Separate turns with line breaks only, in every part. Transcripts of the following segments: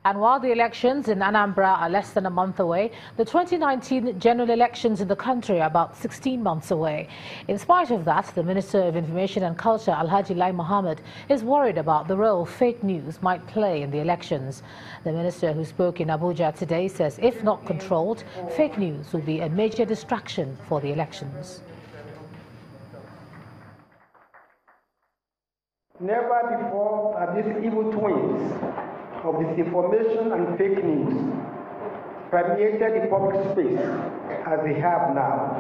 And while the elections in Anambra are less than a month away, the 2019 general elections in the country are about 16 months away. In spite of that, the Minister of Information and Culture, Alhaji Lai Mohammed, is worried about the role fake news might play in the elections. The minister, who spoke in Abuja today, says if not controlled, fake news will be a major distraction for the elections.
Never before have these evil twins of disinformation and fake news permeated the public space as they have now.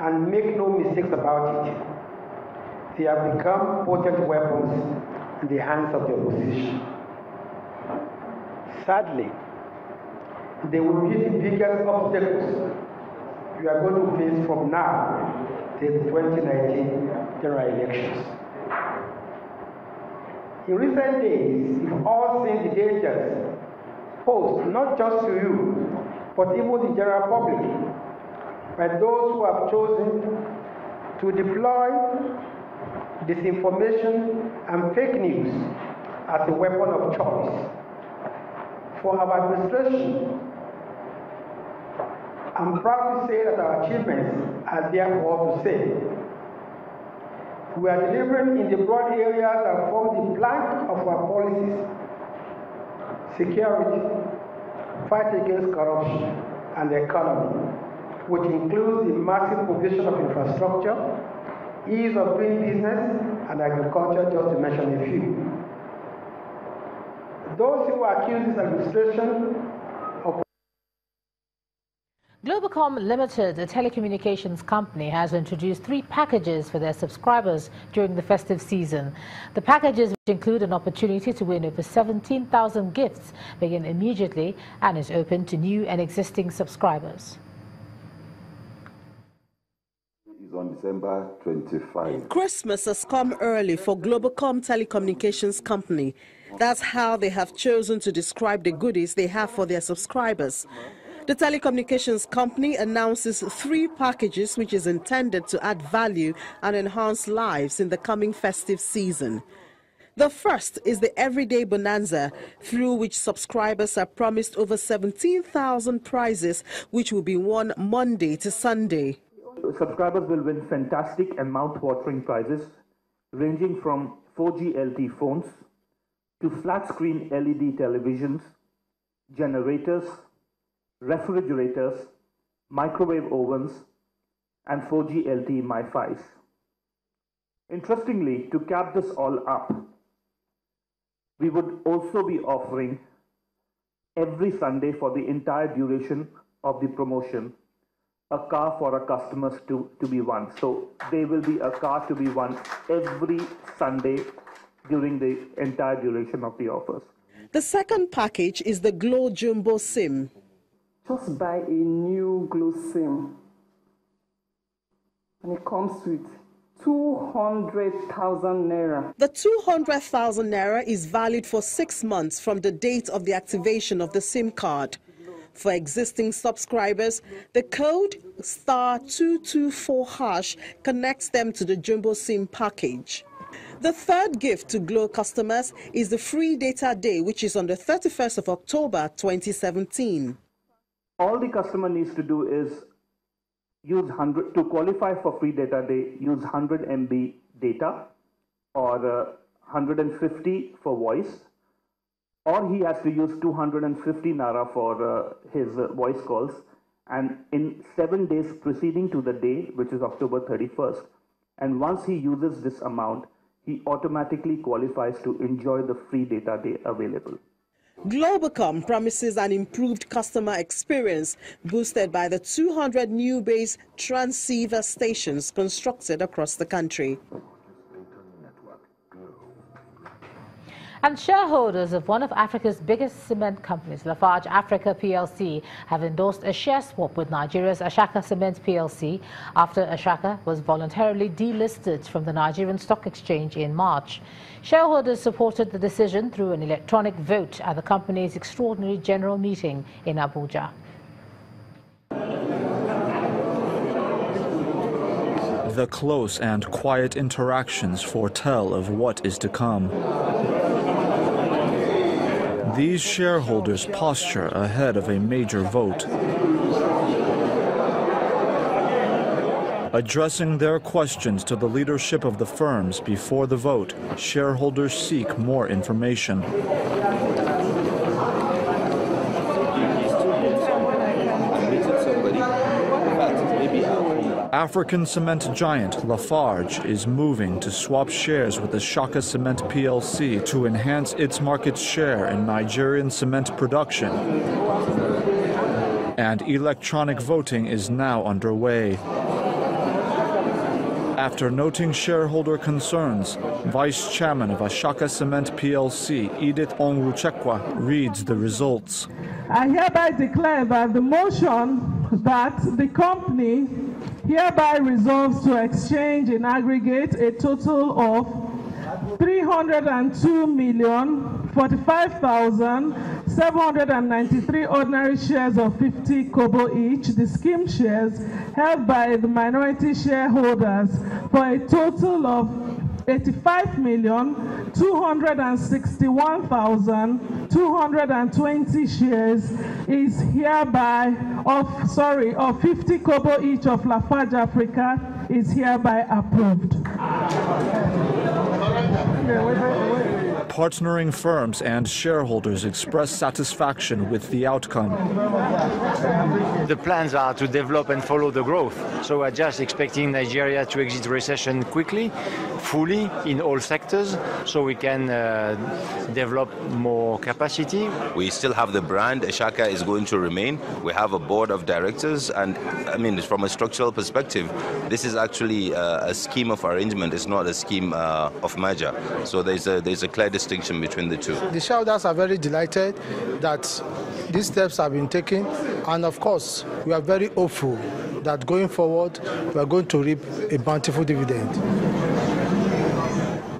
And make no mistakes about it, they have become potent weapons in the hands of the opposition. Sadly, they will be the biggest obstacles we are going to face from now till the 2019 general elections. In recent days, we've all seen the dangers posed not just to you, but even the general public, by those who have chosen to deploy disinformation and fake news as a weapon of choice. For our administration, I'm proud to say that our achievements are therefore to say. We are delivering in the broad areas that form the plank of our policies: security, fight against corruption, and the economy, which includes the massive provision of infrastructure, ease of doing business, and agriculture, just to mention a few. Those who accuse this administration of
Globacom Limited, a telecommunications company, has introduced 3 packages for their subscribers during the festive season. The packages, which include an opportunity to win over 17,000 gifts, begin immediately and is open to new and existing subscribers.
On December 25.
Christmas has come early for Globacom Telecommunications Company. That's how they have chosen to describe the goodies they have for their subscribers. The telecommunications company announces 3 packages which is intended to add value and enhance lives in the coming festive season. The first is the Everyday Bonanza, through which subscribers are promised over 17,000 prizes, which will be won Monday to Sunday.
Subscribers will win fantastic and mouth-watering prizes ranging from 4G LTE phones to flat-screen LED televisions, generators, refrigerators, microwave ovens, and 4G LTE MiFis. Interestingly, to cap this all up, we would also be offering every Sunday for the entire duration of the promotion a car for our customers to be won. So there will be a car to be won every Sunday during the entire duration of the offers.
The second package is the Glow Jumbo SIM.
Just buy a new Glow SIM and it comes with 200,000 naira.
The 200,000 naira is valid for 6 months from the date of the activation of the SIM card. For existing subscribers, the code *224# connects them to the Jumbo SIM package. The third gift to Glow customers is the Free Data Day, which is on the 31st of October 2017.
All the customer needs to do is use 100 to qualify for Free Data Day. Use 100 MB data or 150 for voice, or he has to use 250 naira for his voice calls, and in 7 days preceding to the day, which is October 31st. And once he uses this amount, he automatically qualifies to enjoy the Free Data Day available.
Globacom promises an improved customer experience boosted by the 200 new base transceiver stations constructed across the country.
And shareholders of one of Africa's biggest cement companies, Lafarge Africa PLC, have endorsed a share swap with Nigeria's Ashaka Cement PLC after Ashaka was voluntarily delisted from the Nigerian Stock Exchange in March. Shareholders supported the decision through an electronic vote at the company's extraordinary general meeting in Abuja.
The close and quiet interactions foretell of what is to come. These shareholders posture ahead of a major vote. Addressing their questions to the leadership of the firms before the vote, shareholders seek more information. African cement giant Lafarge is moving to swap shares with the Shaka Cement plc to enhance its market share in Nigerian cement production. And electronic voting is now underway. After noting shareholder concerns, Vice Chairman of Ashaka Cement plc, Edith Onwuchekwa, reads the results.
I hereby declare that the motion that the company hereby resolves to exchange in aggregate a total of 302,045,793 ordinary shares of 50 kobo each, the scheme shares held by the minority shareholders, for a total of 85,261,220 shares is hereby of 50 kobo each of Lafarge Africa is hereby approved.
Partnering firms and shareholders express satisfaction with the outcome.
The plans are to develop and follow the growth. So we're just expecting Nigeria to exit recession quickly, fully in all sectors, so we can develop more capacity.
We still have the brand. Ashaka is going to remain. We have a board of directors, and I mean, from a structural perspective, this is actually a scheme of arrangement. It's not a scheme of merger. So there's a clear distinction between the two.
The shareholders are very delighted that these steps have been taken, and of course, we are very hopeful that going forward, we are going to reap a bountiful dividend.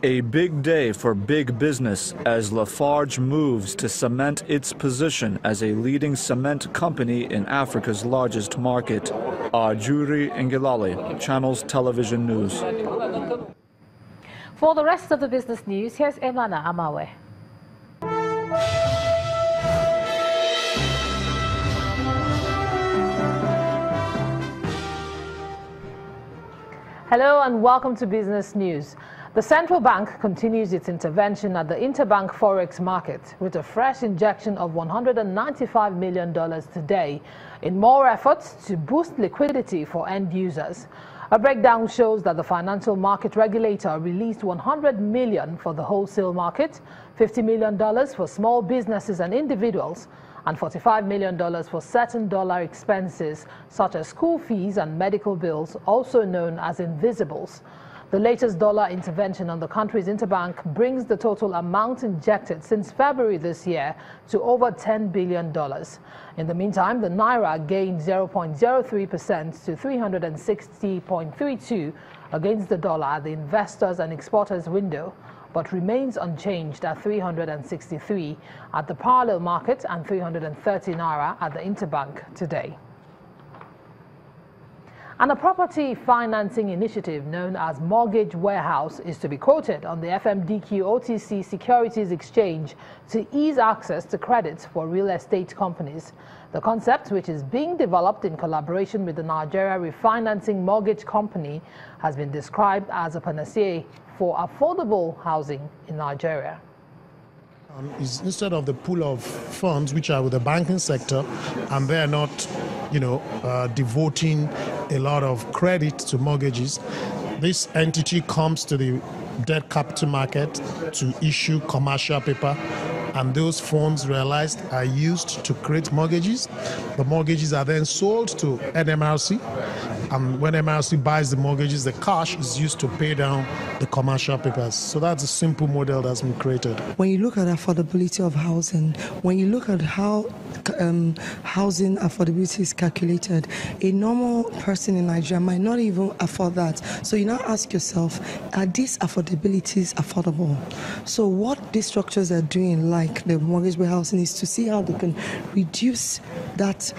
A big day for big business as Lafarge moves to cement its position as a leading cement company in Africa's largest market. Ajuri Ngilale, Channels Television News.
For the rest of the business news, here's Emana Amawe. Hello and welcome to Business News. The central bank continues its intervention at the interbank Forex market with a fresh injection of $195 million today in more efforts to boost liquidity for end users. A breakdown shows that the financial market regulator released $100 million for the wholesale market, $50 million for small businesses and individuals, and $45 million for certain dollar expenses such as school fees and medical bills, also known as invisibles. The latest dollar intervention on the country's interbank brings the total amount injected since February this year to over $10 billion. In the meantime, the Naira gained 0.03% to 360.32 against the dollar at the investors and exporters window, but remains unchanged at 363 at the parallel market and 330 Naira at the interbank today. And a property financing initiative known as Mortgage Warehouse is to be quoted on the FMDQ OTC Securities Exchange to ease access to credit for real estate companies. The concept, which is being developed in collaboration with the Nigeria Refinancing Mortgage Company, has been described as a panacea for affordable housing in Nigeria.
Is instead of the pool of funds which are with the banking sector, and they're not, devoting a lot of credit to mortgages, this entity comes to the debt capital market to issue commercial paper, and those funds realized are used to create mortgages. The mortgages are then sold to NMRC, and when MRC buys the mortgages, the cash is used to pay down the commercial papers. So that's a simple model that's been created.
When you look at affordability of housing, when you look at how housing affordability is calculated, a normal person in Nigeria might not even afford that. So you now ask yourself, are these affordabilities affordable? So what these structures are doing, like the mortgage warehousing, is to see how they can reduce that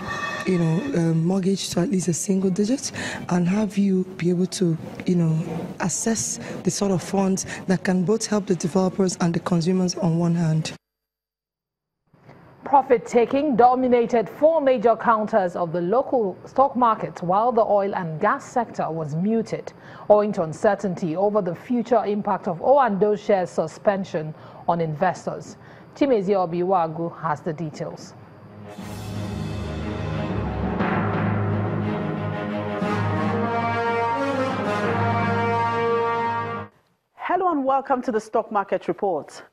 mortgage to at least a single digit, and have you be able to, assess the sort of funds that can both help the developers and the consumers on one hand.
profit-taking dominated four major counters of the local stock market, while the oil and gas sector was muted, owing to uncertainty over the future impact of O&O shares suspension on investors. Chimezie Obiwagu has the details.
Hello and welcome to the Stock Market Report.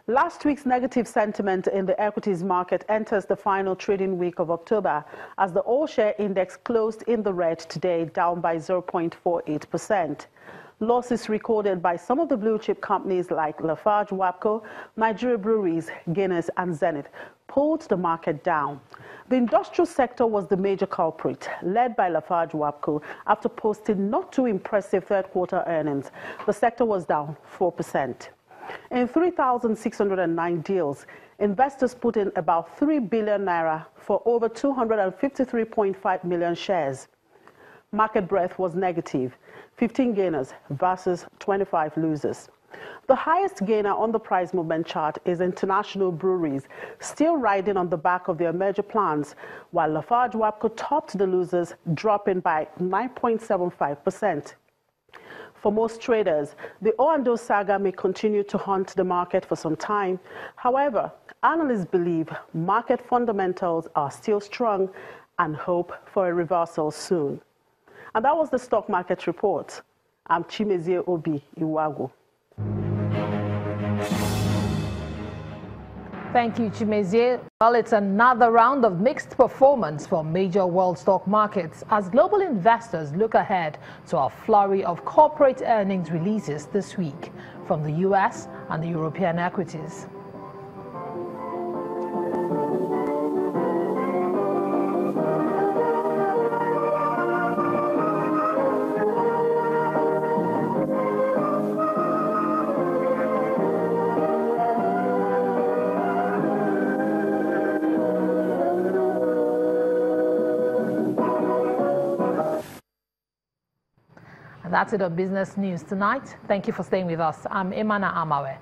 Last week's negative sentiment in the equities market enters the final trading week of October as the all-share index closed in the red today, down by 0.48%. Losses recorded by some of the blue-chip companies like Lafarge Wapco, Nigeria Breweries, Guinness and Zenith pulled the market down. The industrial sector was the major culprit, led by Lafarge Wapco after posting not too impressive third-quarter earnings. The sector was down 4%. In 3,609 deals, investors put in about 3 billion naira for over 253.5 million shares. Market breadth was negative, 15 gainers versus 25 losers. The highest gainer on the price movement chart is International Breweries, still riding on the back of their merger plans, while Lafarge Wapco topped the losers, dropping by 9.75%. For most traders, the O&O saga may continue to haunt the market for some time. However, analysts believe market fundamentals are still strong and hope for a reversal soon. And that was the Stock Market Report. I'm Chimezie Obiwagu.
Thank you, Chimezie. Well, it's another round of mixed performance for major world stock markets as global investors look ahead to a flurry of corporate earnings releases this week from the U.S. and the European equities. And that's it on Business News tonight. Thank you for staying with us. I'm Imana Amawe.